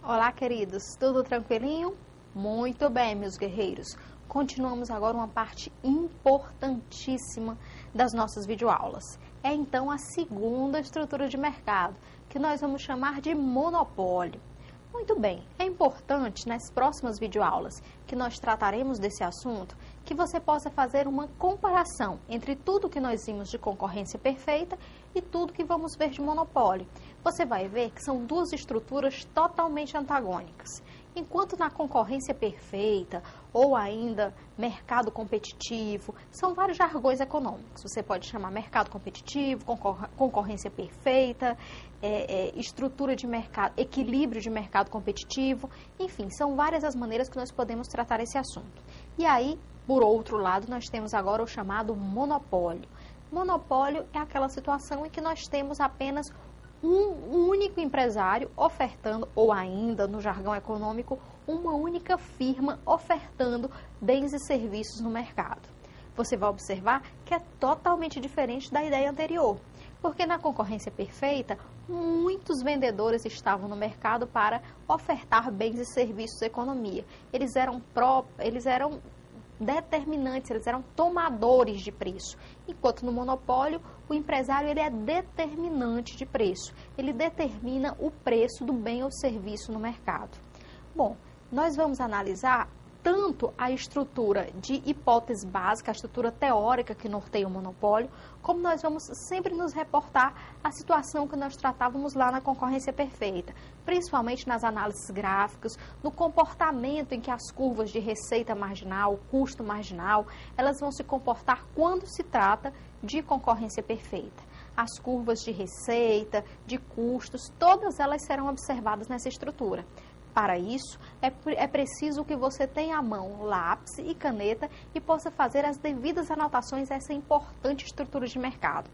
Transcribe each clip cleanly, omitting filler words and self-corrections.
Olá, queridos, tudo tranquilinho? Muito bem, meus guerreiros. Continuamos agora uma parte importantíssima das nossas videoaulas. É então a segunda estrutura de mercado, que nós vamos chamar de monopólio. Muito bem, é importante nas próximas videoaulas que nós trataremos desse assunto, que você possa fazer uma comparação entre tudo que nós vimos de concorrência perfeita e tudo que vamos ver de monopólio. Você vai ver que são duas estruturas totalmente antagônicas. Enquanto na concorrência perfeita ou ainda mercado competitivo, são vários jargões econômicos. Você pode chamar mercado competitivo, concorrência perfeita, estrutura de mercado, equilíbrio de mercado competitivo, enfim, são várias as maneiras que nós podemos tratar esse assunto. E aí, por outro lado, nós temos agora o chamado monopólio. Monopólio é aquela situação em que nós temos apenas um único empresário ofertando, ou ainda no jargão econômico, uma única firma ofertando bens e serviços no mercado. Você vai observar que é totalmente diferente da ideia anterior, porque na concorrência perfeita, muitos vendedores estavam no mercado para ofertar bens e serviços à economia. Eles eram determinantes, eles eram tomadores de preço, enquanto no monopólio o empresário ele é determinante de preço, ele determina o preço do bem ou serviço no mercado. Bom, nós vamos analisar tanto a estrutura de hipótese básica, a estrutura teórica que norteia o monopólio, como nós vamos sempre nos reportar a situação que nós tratávamos lá na concorrência perfeita, principalmente nas análises gráficas, no comportamento em que as curvas de receita marginal, custo marginal, elas vão se comportar quando se trata de concorrência perfeita. As curvas de receita, de custos, todas elas serão observadas nessa estrutura. Para isso, é preciso que você tenha à mão lápis e caneta e possa fazer as devidas anotações dessa importante estrutura de mercado.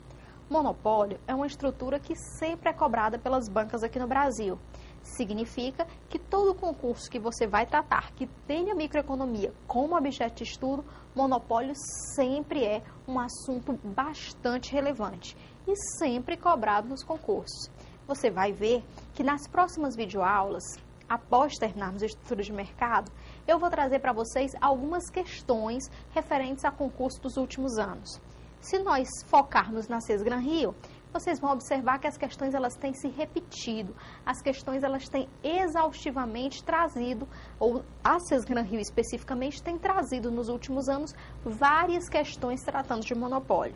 Monopólio é uma estrutura que sempre é cobrada pelas bancas aqui no Brasil. Significa que todo concurso que você vai tratar, que tenha microeconomia como objeto de estudo, monopólio sempre é um assunto bastante relevante e sempre cobrado nos concursos. Você vai ver que nas próximas videoaulas, após terminarmos a estrutura de mercado, eu vou trazer para vocês algumas questões referentes a concurso dos últimos anos. Se nós focarmos na Sesgran Rio, vocês vão observar que as questões elas têm se repetido, as questões elas têm exaustivamente trazido, ou a Sesgran Rio especificamente tem trazido nos últimos anos várias questões tratando de monopólio.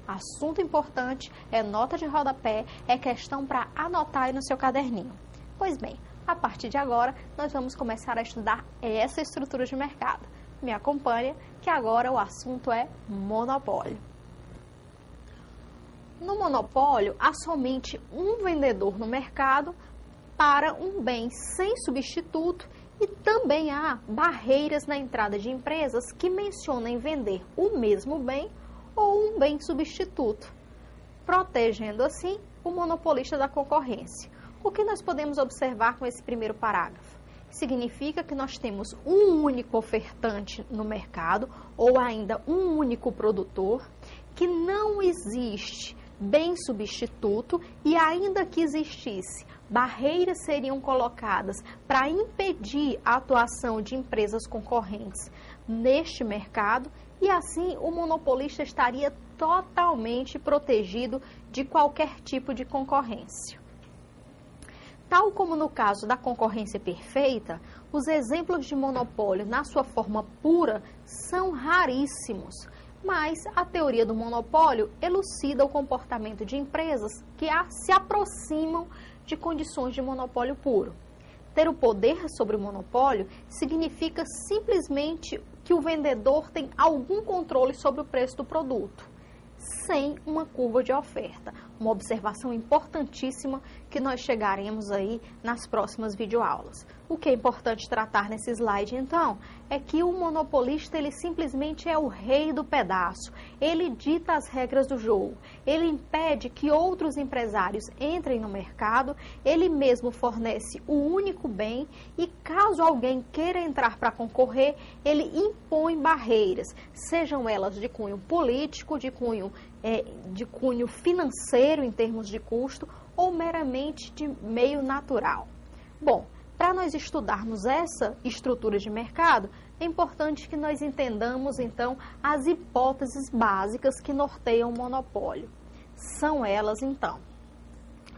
Assunto importante, é nota de rodapé, é questão para anotar aí no seu caderninho. Pois bem, a partir de agora, nós vamos começar a estudar essa estrutura de mercado. Me acompanha, que agora o assunto é monopólio. No monopólio, há somente um vendedor no mercado para um bem sem substituto e também há barreiras na entrada de empresas que mencionem vender o mesmo bem ou um bem substituto, protegendo assim o monopolista da concorrência. O que nós podemos observar com esse primeiro parágrafo? Significa que nós temos um único ofertante no mercado, ou ainda um único produtor, que não existe bem substituto e ainda que existisse, barreiras seriam colocadas para impedir a atuação de empresas concorrentes neste mercado e assim o monopolista estaria totalmente protegido de qualquer tipo de concorrência. Tal como no caso da concorrência perfeita, os exemplos de monopólio na sua forma pura são raríssimos, mas a teoria do monopólio elucida o comportamento de empresas que se aproximam de condições de monopólio puro. Ter o poder sobre o monopólio significa simplesmente que o vendedor tem algum controle sobre o preço do produto, sem uma curva de oferta. Uma observação importantíssima que nós chegaremos aí nas próximas videoaulas. O que é importante tratar nesse slide, então, é que o monopolista, ele simplesmente é o rei do pedaço. Ele dita as regras do jogo. Ele impede que outros empresários entrem no mercado. Ele mesmo fornece o único bem e, caso alguém queira entrar para concorrer, ele impõe barreiras, sejam elas de cunho político, de cunho financeiro em termos de custo ou meramente de meio natural. Bom, para nós estudarmos essa estrutura de mercado, é importante que nós entendamos, então, as hipóteses básicas que norteiam o monopólio. São elas, então.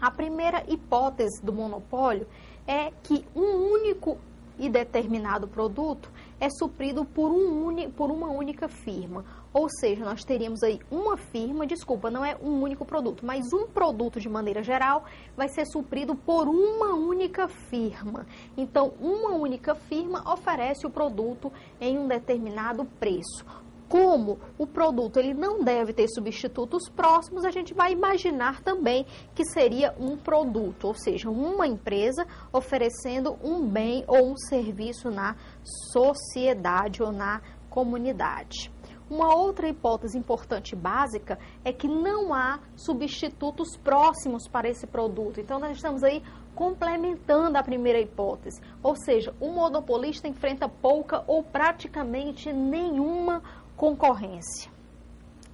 A primeira hipótese do monopólio é que um único e determinado produto é suprido por uma única firma. Ou seja, nós teríamos aí uma firma, desculpa, não é um único produto, mas um produto de maneira geral vai ser suprido por uma única firma. Então, uma única firma oferece o produto em um determinado preço. Como o produto ele não deve ter substitutos próximos, a gente vai imaginar também que seria um produto, ou seja, uma empresa oferecendo um bem ou um serviço na sociedade ou na comunidade. Uma outra hipótese importante e básica é que não há substitutos próximos para esse produto. Então, nós estamos aí complementando a primeira hipótese, ou seja, o monopolista enfrenta pouca ou praticamente nenhuma concorrência.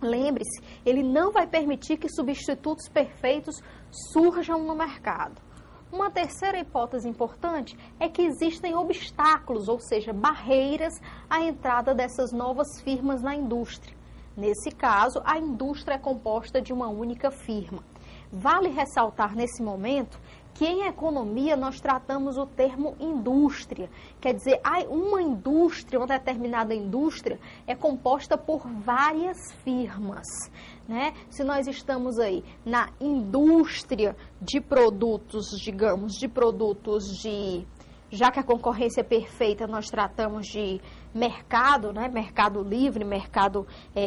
Lembre-se, ele não vai permitir que substitutos perfeitos surjam no mercado. Uma terceira hipótese importante é que existem obstáculos, ou seja, barreiras à entrada dessas novas firmas na indústria. Nesse caso, a indústria é composta de uma única firma. Vale ressaltar nesse momento que em economia nós tratamos o termo indústria. Quer dizer, uma indústria, uma determinada indústria é composta por várias firmas, né? Se nós estamos aí na indústria de produtos, digamos, já que a concorrência é perfeita, nós tratamos de mercado, né? Mercado livre,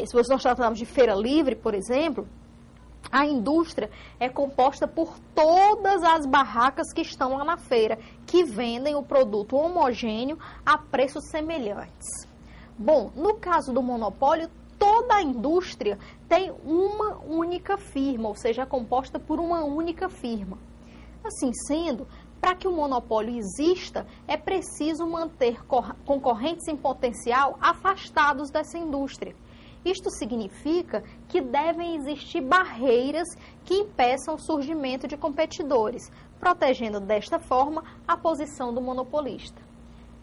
se nós tratamos de feira livre, por exemplo, a indústria é composta por todas as barracas que estão lá na feira, que vendem o produto homogêneo a preços semelhantes. Bom, no caso do monopólio, toda a indústria tem uma única firma, ou seja, é composta por uma única firma. Assim sendo, para que o monopólio exista, é preciso manter concorrentes em potencial afastados dessa indústria. Isto significa que devem existir barreiras que impeçam o surgimento de competidores, protegendo desta forma a posição do monopolista.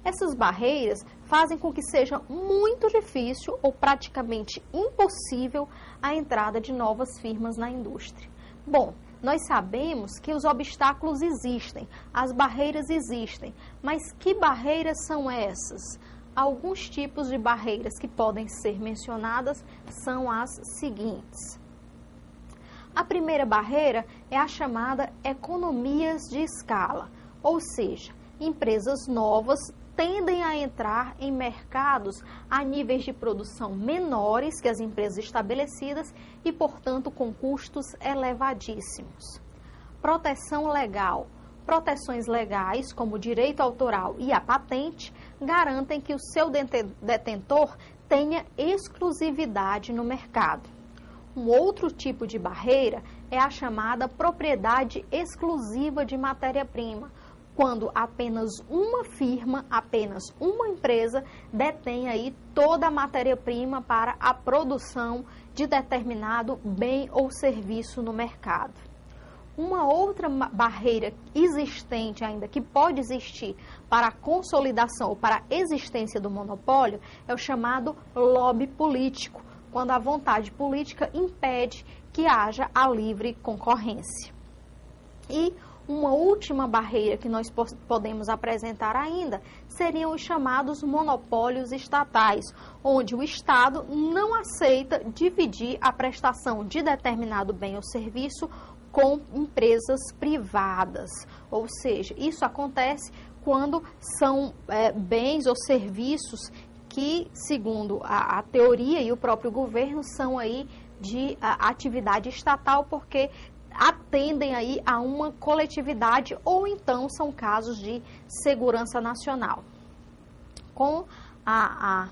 Essas barreiras fazem com que seja muito difícil ou praticamente impossível a entrada de novas firmas na indústria. Bom, nós sabemos que os obstáculos existem, as barreiras existem, mas que barreiras são essas? Alguns tipos de barreiras que podem ser mencionadas são as seguintes. A primeira barreira é a chamada economias de escala, ou seja, empresas novas tendem a entrar em mercados a níveis de produção menores que as empresas estabelecidas e, portanto, com custos elevadíssimos. Proteção legal. Proteções legais, como o direito autoral e a patente, garantem que o seu detentor tenha exclusividade no mercado. Um outro tipo de barreira é a chamada propriedade exclusiva de matéria-prima, quando apenas uma firma, apenas uma empresa detém aí toda a matéria-prima para a produção de determinado bem ou serviço no mercado. Uma outra barreira existente ainda, que pode existir para a consolidação ou para a existência do monopólio, é o chamado lobby político, quando a vontade política impede que haja a livre concorrência. E uma última barreira que nós podemos apresentar ainda seriam os chamados monopólios estatais, onde o Estado não aceita dividir a prestação de determinado bem ou serviço com empresas privadas. Ou seja, isso acontece quando são bens ou serviços que, segundo a teoria e o próprio governo, são aí de atividade estatal, porque atendem aí a uma coletividade ou então são casos de segurança nacional. Com a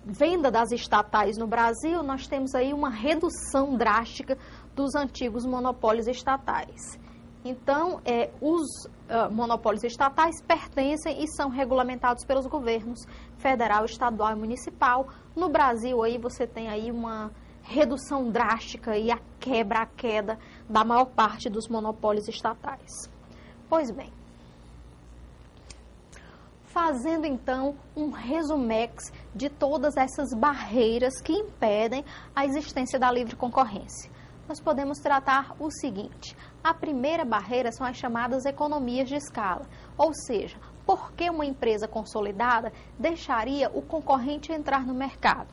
venda das estatais no Brasil, nós temos aí uma redução drástica dos antigos monopólios estatais. Então, os monopólios estatais pertencem e são regulamentados pelos governos federal, estadual e municipal. No Brasil, aí você tem aí uma redução drástica e a queda da maior parte dos monopólios estatais. Pois bem, Fazendo então um resumex de todas essas barreiras que impedem a existência da livre concorrência. Nós podemos tratar o seguinte: a primeira barreira são as chamadas economias de escala, ou seja, por que uma empresa consolidada deixaria o concorrente entrar no mercado?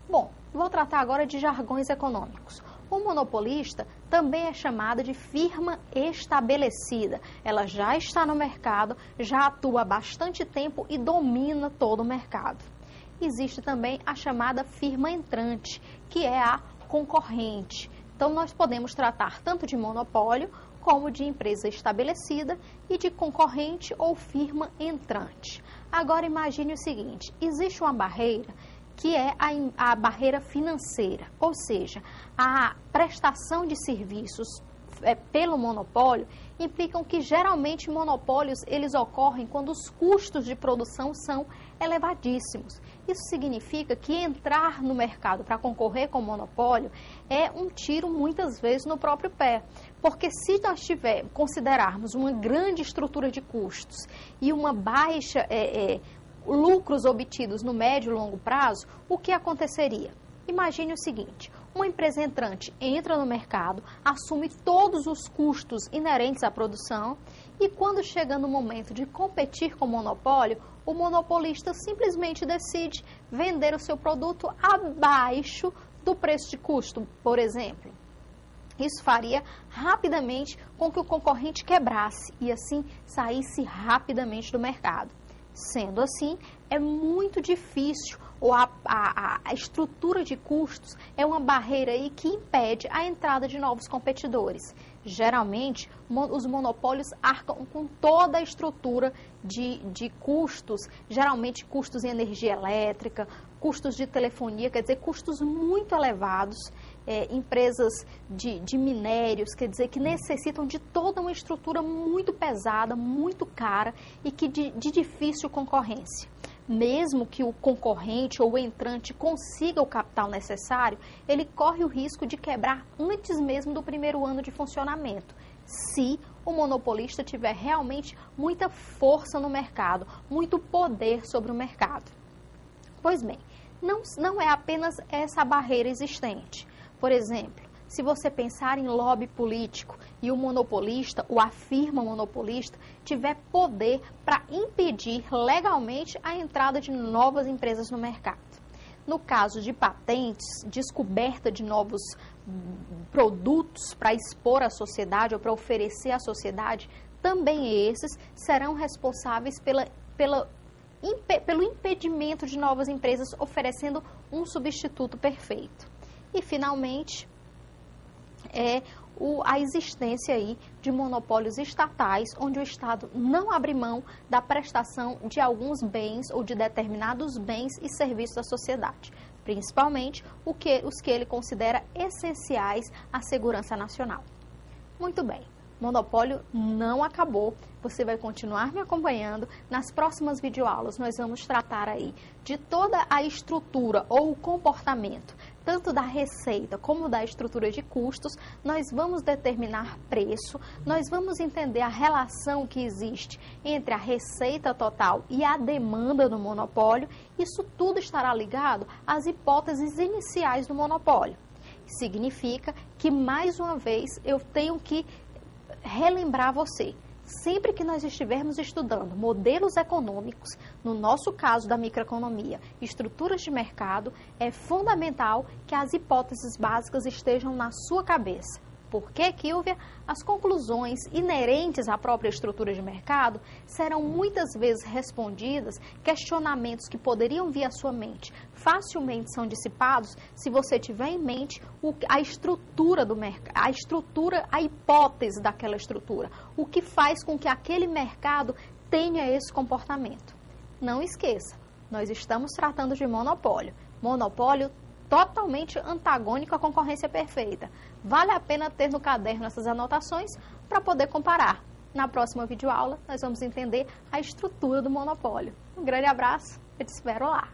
Bom, vou tratar agora de jargões econômicos. O monopolista também é chamado de firma estabelecida. Ela já está no mercado, já atua há bastante tempo e domina todo o mercado. Existe também a chamada firma entrante, que é a concorrente. Então, nós podemos tratar tanto de monopólio como de empresa estabelecida e de concorrente ou firma entrante. Agora, imagine o seguinte: existe uma barreira que é a barreira financeira, ou seja, a prestação de serviços pelo monopólio implicam que geralmente monopólios eles ocorrem quando os custos de produção são elevadíssimos. Isso significa que entrar no mercado para concorrer com o monopólio é um tiro muitas vezes no próprio pé, porque se nós considerarmos uma grande estrutura de custos e uma baixa lucros obtidos no médio e longo prazo, o que aconteceria? Imagine o seguinte: uma empresa entrante entra no mercado, assume todos os custos inerentes à produção e quando chega no momento de competir com o monopólio, o monopolista simplesmente decide vender o seu produto abaixo do preço de custo, por exemplo. Isso faria rapidamente com que o concorrente quebrasse e assim saísse rapidamente do mercado. Sendo assim, é muito difícil, ou a estrutura de custos é uma barreira aí que impede a entrada de novos competidores. Geralmente, os monopólios arcam com toda a estrutura de custos, geralmente custos em energia elétrica, custos de telefonia, quer dizer, custos muito elevados, empresas de minérios, quer dizer, que necessitam de toda uma estrutura muito pesada, muito cara e que de difícil concorrência. Mesmo que o concorrente ou o entrante consiga o capital necessário, ele corre o risco de quebrar antes mesmo do primeiro ano de funcionamento, se o monopolista tiver realmente muita força no mercado, muito poder sobre o mercado. Pois bem, não é apenas essa barreira existente. Por exemplo, se você pensar em lobby político e o monopolista, ou a firma monopolista, tiver poder para impedir legalmente a entrada de novas empresas no mercado. No caso de patentes, descoberta de novos produtos para expor à sociedade ou para oferecer à sociedade, também esses serão responsáveis pelo impedimento de novas empresas oferecendo um substituto perfeito. E, finalmente, a existência aí de monopólios estatais, onde o Estado não abre mão da prestação de alguns bens ou de determinados bens e serviços à sociedade, principalmente os que ele considera essenciais à segurança nacional. Muito bem. Monopólio não acabou, você vai continuar me acompanhando. Nas próximas videoaulas nós vamos tratar aí de toda a estrutura ou o comportamento, tanto da receita como da estrutura de custos. Nós vamos determinar preço, nós vamos entender a relação que existe entre a receita total e a demanda do monopólio. Isso tudo estará ligado às hipóteses iniciais do monopólio. Significa que, mais uma vez, eu tenho que relembrar você, sempre que nós estivermos estudando modelos econômicos, no nosso caso da microeconomia, estruturas de mercado, é fundamental que as hipóteses básicas estejam na sua cabeça. Por que, Kilvia? As conclusões inerentes à própria estrutura de mercado serão muitas vezes respondidas, questionamentos que poderiam vir à sua mente facilmente são dissipados se você tiver em mente a estrutura do mercado, a hipótese daquela estrutura, o que faz com que aquele mercado tenha esse comportamento. Não esqueça, nós estamos tratando de monopólio. Monopólio totalmente antagônico à concorrência perfeita. Vale a pena ter no caderno essas anotações para poder comparar. Na próxima videoaula, nós vamos entender a estrutura do monopólio. Um grande abraço, eu te espero lá.